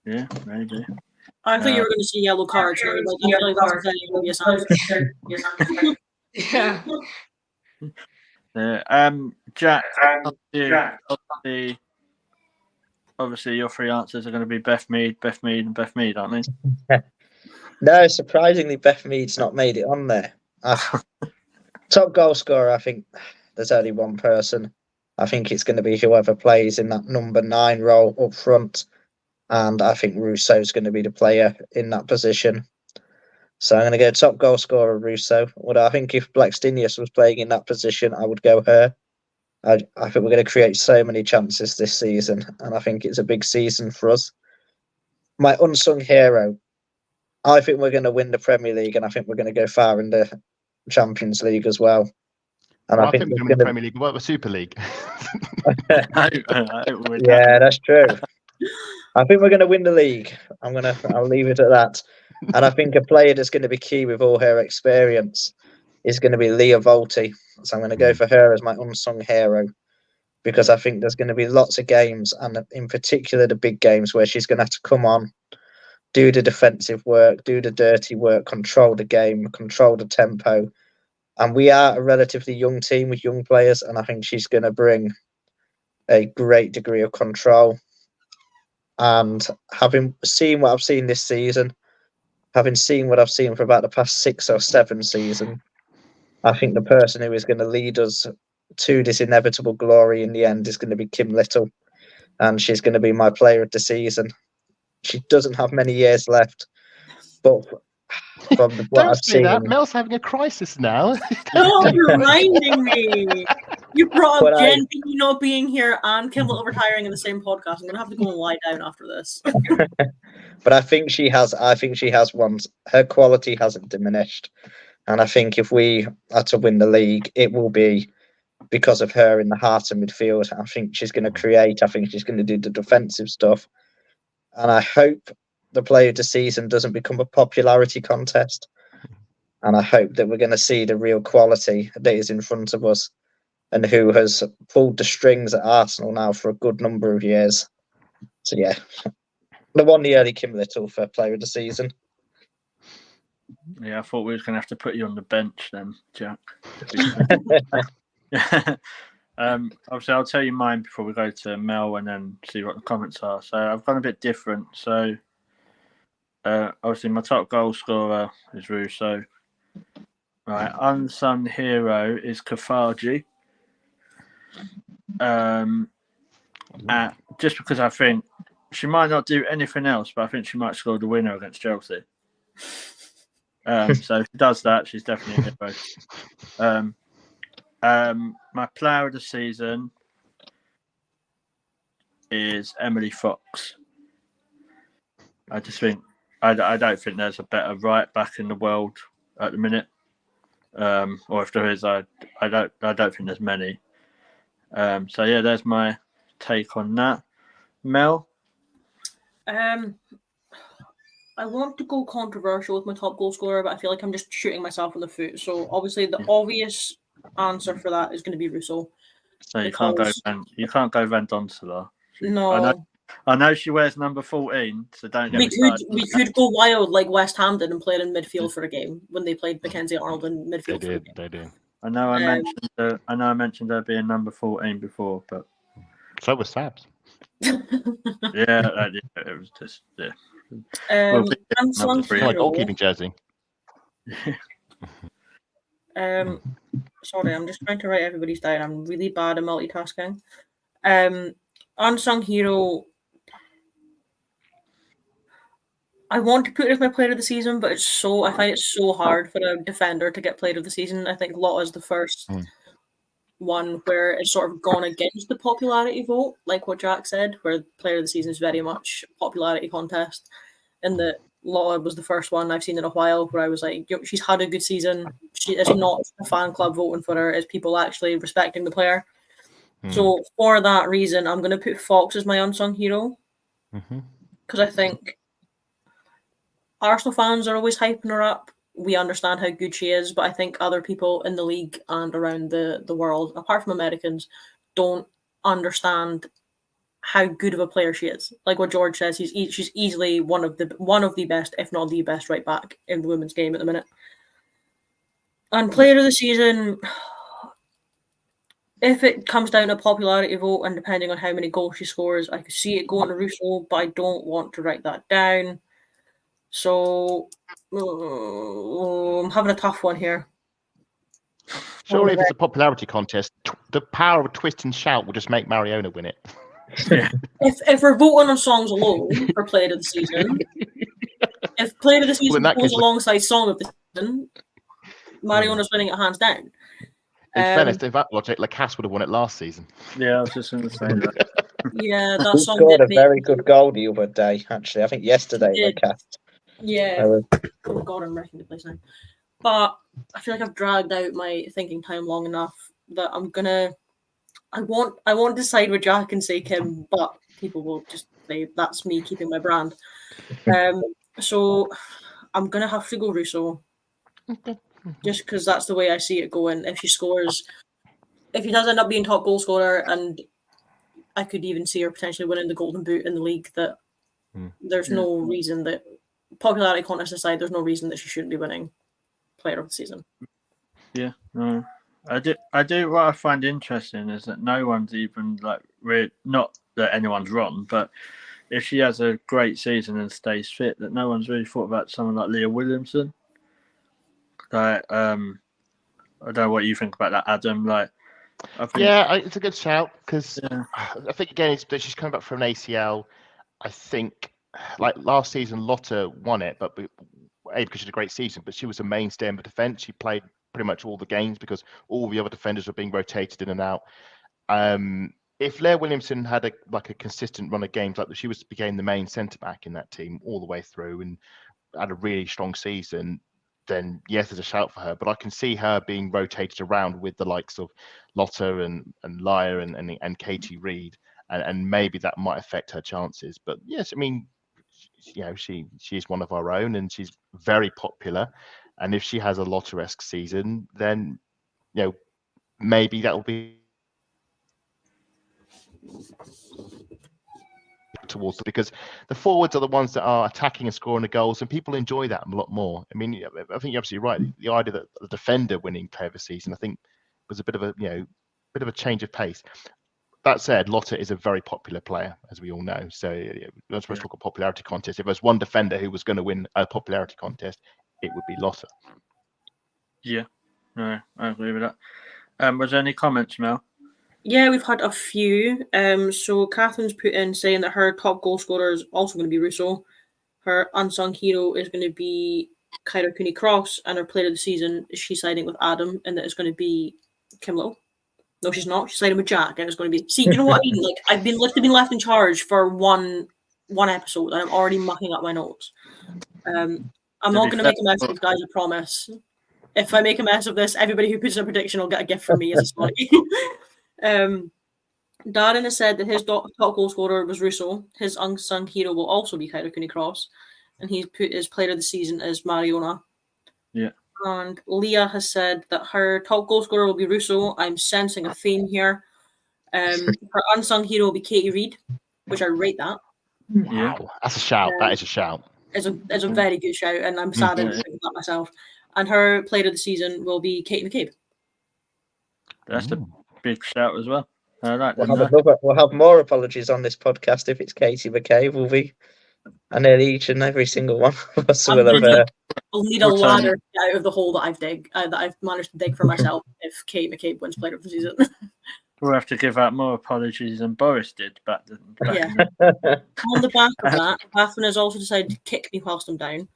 Yeah, maybe. I thought you were going to see yellow cards. Like, I feel like that's a very obvious answer. Yeah. Jack, obviously your three answers are going to be Beth Mead, and Beth Mead, aren't they? No, surprisingly, Beth Mead's not made it on there. Top goal scorer, I think there's only one person. I think it's going to be whoever plays in that number 9 role up front. And I think Russo's going to be the player in that position. So I'm going to go top goal scorer, Russo. I think if Blackstenius was playing in that position, I would go her. I think we're going to create so many chances this season, and I think it's a big season for us. My unsung hero, I think we're going to win the Premier League, and I think we're going to go far in the Champions League as well. And I think we're going to win the Premier League. What about the Super League? Yeah, that's true. I think we're going to win the league. I'll leave it at that. And I think a player that's going to be key with all her experience is going to be Leah Volti. So I'm going to go for her as my unsung hero, because I think there's going to be lots of games, and in particular the big games, where she's going to have to come on, do the defensive work, do the dirty work, control the game, control the tempo. And we are a relatively young team with young players, and I think she's going to bring a great degree of control. And having seen what I've seen this season, having seen what I've seen for about the past 6 or 7 seasons, I think the person who is going to lead us to this inevitable glory in the end is going to be Kim Little, and she's going to be my player of the season. She doesn't have many years left, but from what I've seen, Mel's having a crisis now. Stop reminding me. You brought up Jen not being here and Kim Little retiring in the same podcast. I'm gonna have to go and lie down after this. But I think she has one. Her quality hasn't diminished, and I think if we are to win the league, it will be because of her in the heart of midfield. I think she's going to create. I think she's going to do the defensive stuff, and I hope the player of the season doesn't become a popularity contest. And I hope that we're going to see the real quality that is in front of us, and who has pulled the strings at Arsenal now for a good number of years. So yeah, the early Kim Little for player of the season. Yeah, I thought we were going to have to put you on the bench then, Jack. Obviously, I'll tell you mine before we go to Mel and then see what the comments are. So I've gone a bit different. So obviously, my top goal scorer is Russo. Right, unsung hero is Kafaji. Just because I think she might not do anything else, but I think she might score the winner against Chelsea. So if she does that, she's definitely a hero. My player of the season is Emily Fox. I just think I don't think there's a better right back in the world at the minute, or if there is, I don't think there's many. So yeah, there's my take on that. Mel? I want to go controversial with my top goal scorer, but I feel like I'm just shooting myself in the foot. So obviously the obvious answer for that is going to be Russo. So you can't go Van Donselaar. No. I know she wears number 14, so don't get me started. We could go wild like West Ham did and play it in midfield for a game when they played Mackenzie Arnold in midfield. They did. I know I mentioned her being number 14 before, but so was Sabs. Yeah, it was just unsung hero. Goalkeeping jersey. Sorry, I'm just trying to write everybody's down. I'm really bad at multitasking. Unsung hero. I want to put it as my player of the season, but I find it so hard for a defender to get player of the season. I think Lotta's the first one where it's sort of gone against the popularity vote, like what Jack said, where Player of the Season is very much a popularity contest, and that Lotta was the first one I've seen in a while where I was like, she's had a good season. It's not a fan club voting for her, it's people actually respecting the player. So for that reason, I'm going to put Fox as my unsung hero, because I think Arsenal fans are always hyping her up. We understand how good she is, but I think other people in the league and around the world, apart from Americans, don't understand how good of a player she is. Like what George says, she's easily one of the best, if not the best, right back in the women's game at the minute. And Player of the Season, if it comes down to popularity vote and depending on how many goals she scores, I could see it going to Russo, but I don't want to write that down. So I'm having a tough one here. Surely, if it's a popularity contest, the power of a twist and shout will just make Mariona win it. If we're voting on songs alone for Player of the Season, if Player of the Season goes alongside Song of the Season, Mariona's winning it hands down. In fairness, if that logic, Lacasse would have won it last season. Yeah, I was just going to say that. Yeah, that He song scored a very good goal the other day, actually. I think yesterday, Lacasse. Yeah. Oh God, I'm wrecking the place now. But I feel like I've dragged out my thinking time long enough that I won't decide with Jack and say Kim, but people will just say that's me keeping my brand. So I'm gonna have to go Russo. Just because that's the way I see it going. If he does end up being top goal scorer, and I could even see her potentially winning the Golden Boot in the league, that there's no reason that, popularity contest aside, there's no reason that she shouldn't be winning Player of the Season. Yeah, no. I do. What I find interesting is that no one's even not that anyone's wrong, but if she has a great season and stays fit, that no one's really thought about someone like Leah Williamson. I don't know what you think about that, Adam. It's a good shout because I think again she's coming back from an ACL. I think like last season, Lotta won it, but because she had a great season, but she was a mainstay in the defence. She played pretty much all the games because all the other defenders were being rotated in and out. If Leah Williamson had a consistent run of games, like she became the main centre back in that team all the way through and had a really strong season, then yes, there's a shout for her. But I can see her being rotated around with the likes of Lotta and Lya and Katie Reid, and maybe that might affect her chances. But yes, I mean, she's one of our own, and she's very popular. And if she has a Lotta-esque season, then maybe that will be towards it, because the forwards are the ones that are attacking and scoring the goals, and people enjoy that a lot more. I mean, I think you're absolutely right. The idea that the defender winning Player of the Season, I think, was a bit of a change of pace. That said, Lotta is a very popular player, as we all know. So we're supposed to talk a popularity contest. If there's one defender who was going to win a popularity contest, it would be Lotta. Yeah, no, I agree with that. Was there any comments, Mel? Yeah, we've had a few. So Catherine's put in saying that her top goal scorer is also going to be Russo. Her unsung hero is going to be Kyra Cooney-Cross, and her Player of the Season, she's siding with Adam, and that it's going to be Kim Lowe. No, she's not. She's siding with Jack, and it's going to be. See, you know what I mean? Like I've been left in charge for one episode, and I'm already mucking up my notes. I'm not going to make a mess of this, guys. I promise. If I make a mess of this, everybody who puts in a prediction will get a gift from me as a story. Darren has said that his top goal scorer was Russo. His unsung hero will also be Kyra Cooney-Cross, and he's put his Player of the Season as Mariona. Yeah. And Leah has said that her top goal scorer will be Russo. I'm sensing a theme here. Her unsung hero will be Katie Reid, which I rate that. Wow, that's a shout. That is a shout. It's a very good shout, and I'm sad I didn't think that myself. And her Player of the Season will be Katie McCabe. That's a big shout as well. I like we'll have more apologies on this podcast if it's Katie McCabe. Will be, and then each and every single one of us will have. I'll need a ladder out of the hole that I've managed to dig for myself if Kate McCabe wins Player of the Season. We'll have to give out more apologies than Boris did back then. On the back of that, Catherine has also decided to kick me whilst I'm down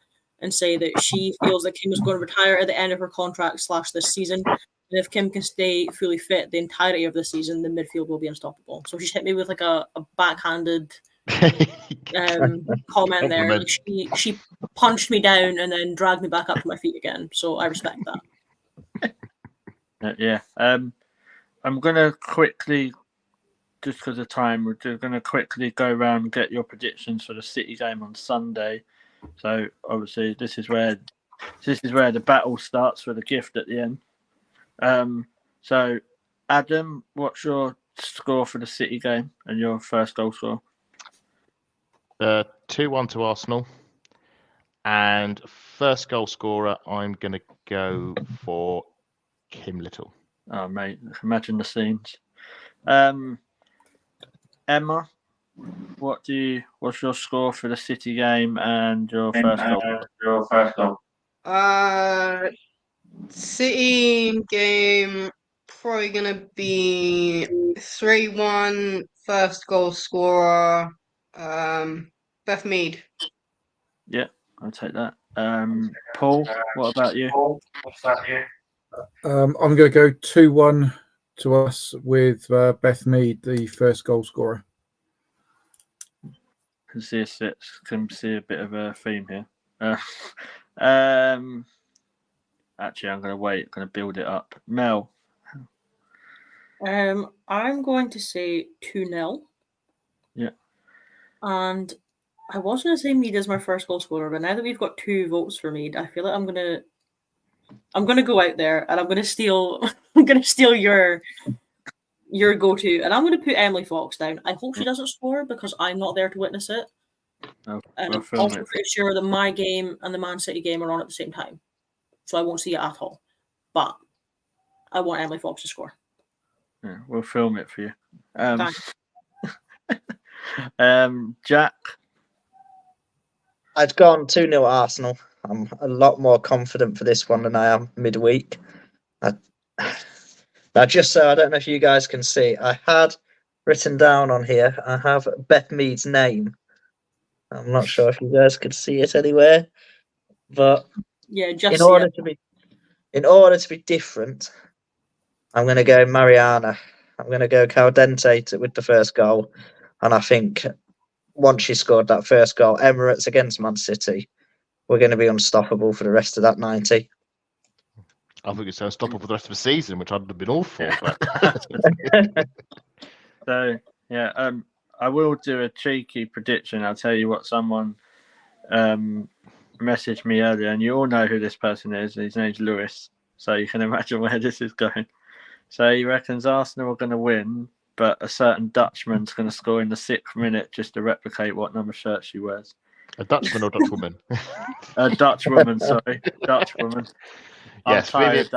and say that she feels that Kim is going to retire at the end of her contract / this season, And if Kim can stay fully fit the entirety of the season, the midfield will be unstoppable. So she's hit me with like a backhanded comment there. Like she punched me down and then dragged me back up to my feet again. So I respect that. Yeah. I'm gonna quickly, just because of time, we're gonna quickly go around and get your predictions for the City game on Sunday. So obviously this is where the battle starts for the gift at the end. So Adam, what's your score for the City game and your first goal score? 2-1 to Arsenal. And first goal scorer, I'm going to go for Kim Little. Oh, mate, imagine the scenes. Emma, what's your score for the City game and your first goal? City game probably gonna be 3-1. First goal scorer, Beth Mead. Yeah, I'll take that. Paul, what about you? I'm going to go 2-1 to us with Beth Mead, the first goal scorer. Can see a bit of a theme here. Actually, I'm going to wait. I'm going to build it up. Mel. I'm going to say 2-0. Yeah. And I was going to say Mead as my first goal scorer, but now that we've got 2 votes for Mead, I feel like I'm gonna go out there and I'm gonna steal your go-to, and I'm gonna put Emily Fox down. I hope she doesn't score because I'm not there to witness it. Oh, And we'll I'm film also it. pretty sure that my game and the Man City game are on at the same time, so I won't see it at all. But I want Emily Fox to score. Yeah, we'll film it for you. Thanks. Jack. I'd gone 2-0 Arsenal. I'm a lot more confident for this one than I am midweek. Now, just so I don't know if you guys can see, I had written down on here, I have Beth Mead's name. I'm not sure if you guys could see it anywhere, but Yeah, just in order to be different, I'm going to go Mariana. I'm going to go Caldente with the first goal, and I think once she scored that first goal, Emirates against Man City, we're going to be unstoppable for the rest of that 90. I think it's unstoppable for the rest of the season, which I'd have been all for. But... So yeah, I will do a cheeky prediction. I'll tell you what someone messaged me earlier, and you all know who this person is. His name's Lewis, so you can imagine where this is going. So he reckons Arsenal are going to win, but a certain Dutchman's going to score in the 6th minute just to replicate what number shirt she wears. A Dutchman or Dutch woman? A Dutch woman, sorry. Dutch woman. Yes, tired,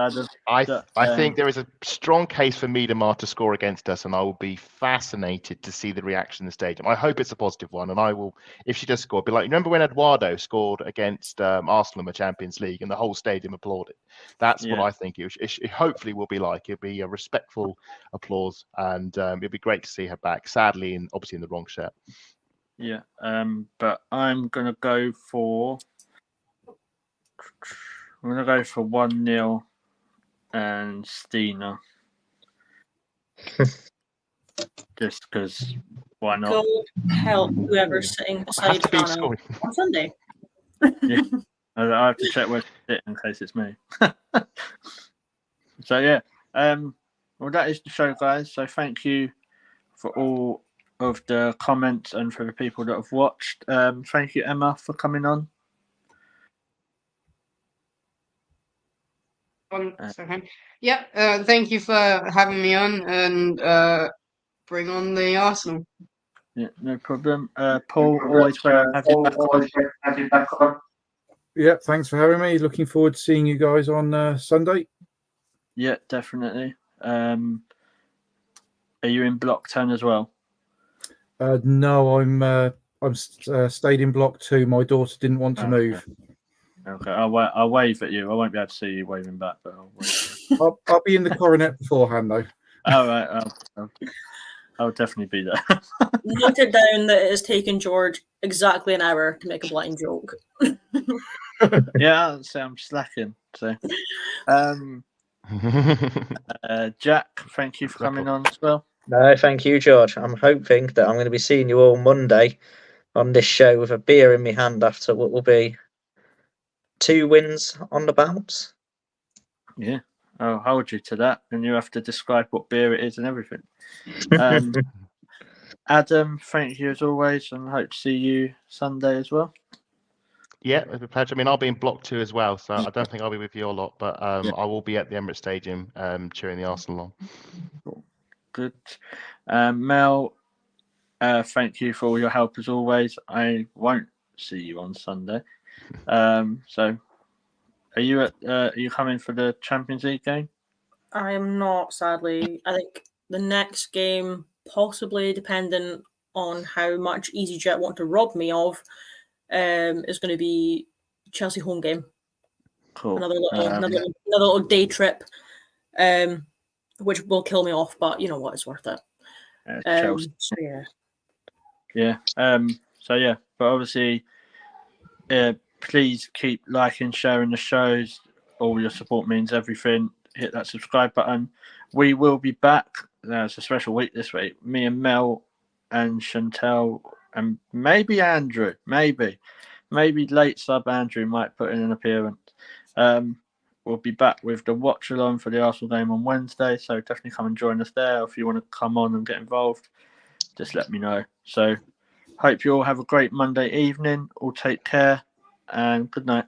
I think there is a strong case for Miedemar to score against us, and I will be fascinated to see the reaction in the stadium. I hope it's a positive one, and I will, if she does score, be like, remember when Eduardo scored against Arsenal in the Champions League, and the whole stadium applauded? That's what I think it hopefully will be like. It'll be a respectful applause, and it'll be great to see her back. Sadly, obviously in the wrong shirt. Yeah, but I'm gonna go for 1-0 and Stina. Just because, why not? Go help whoever's sitting beside Hannah on Sunday. Yeah, I have to check where to sit in case it's me. So yeah, well that is the show, guys. So thank you for all of the comments and for the people that have watched. Thank you, Emma, for coming on. 1 second. Yep. Thank you for having me on, and bring on the Arsenal. Yeah, no problem. Paul, always great to have you back on. Yeah, thanks for having me. Looking forward to seeing you guys on Sunday. Yeah, definitely. Are you in Block 10 as well? No, I'm stayed in Block 2. My daughter didn't want to move. Okay, I'll wave at you. I won't be able to see you waving back, but I'll wave. I'll be in the coronet beforehand, though. All right, I'll definitely be there. Note it down that it has taken George exactly an hour to make a blind joke. Yeah, I'll say I'm slacking. So, Jack, thank you for coming on as well. No, thank you, George. I'm hoping that I'm going to be seeing you all Monday on this show with a beer in my hand after what will be 2 wins on the bounce. Yeah, I'll hold you to that, and you have to describe what beer it is and everything. Adam, thank you as always, and hope to see you Sunday as well. Yeah, it's a pleasure. I mean, I'll be in Block 2 as well, so I don't think I'll be with you a lot, but I will be at the Emirates Stadium cheering the Arsenal on. Good. Mel, thank you for all your help as always. I won't see you on Sunday. So, are you coming for the Champions League game? I am not, sadly. I think the next game, possibly depending on how much EasyJet want to rob me of, is going to be Chelsea home game. Cool. Another little day trip, which will kill me off, but you know what, it's worth it. Chelsea. So yeah. Yeah. But obviously, please keep liking, sharing the shows. All your support means everything. Hit that subscribe button. We will be back. It's a special week this week. Me and Mel and Chantel and maybe Andrew. Maybe late sub Andrew might put in an appearance. We'll be back with the watch along for the Arsenal game on Wednesday. So definitely come and join us there. If you want to come on and get involved, just let me know. So hope you all have a great Monday evening. All take care and good night.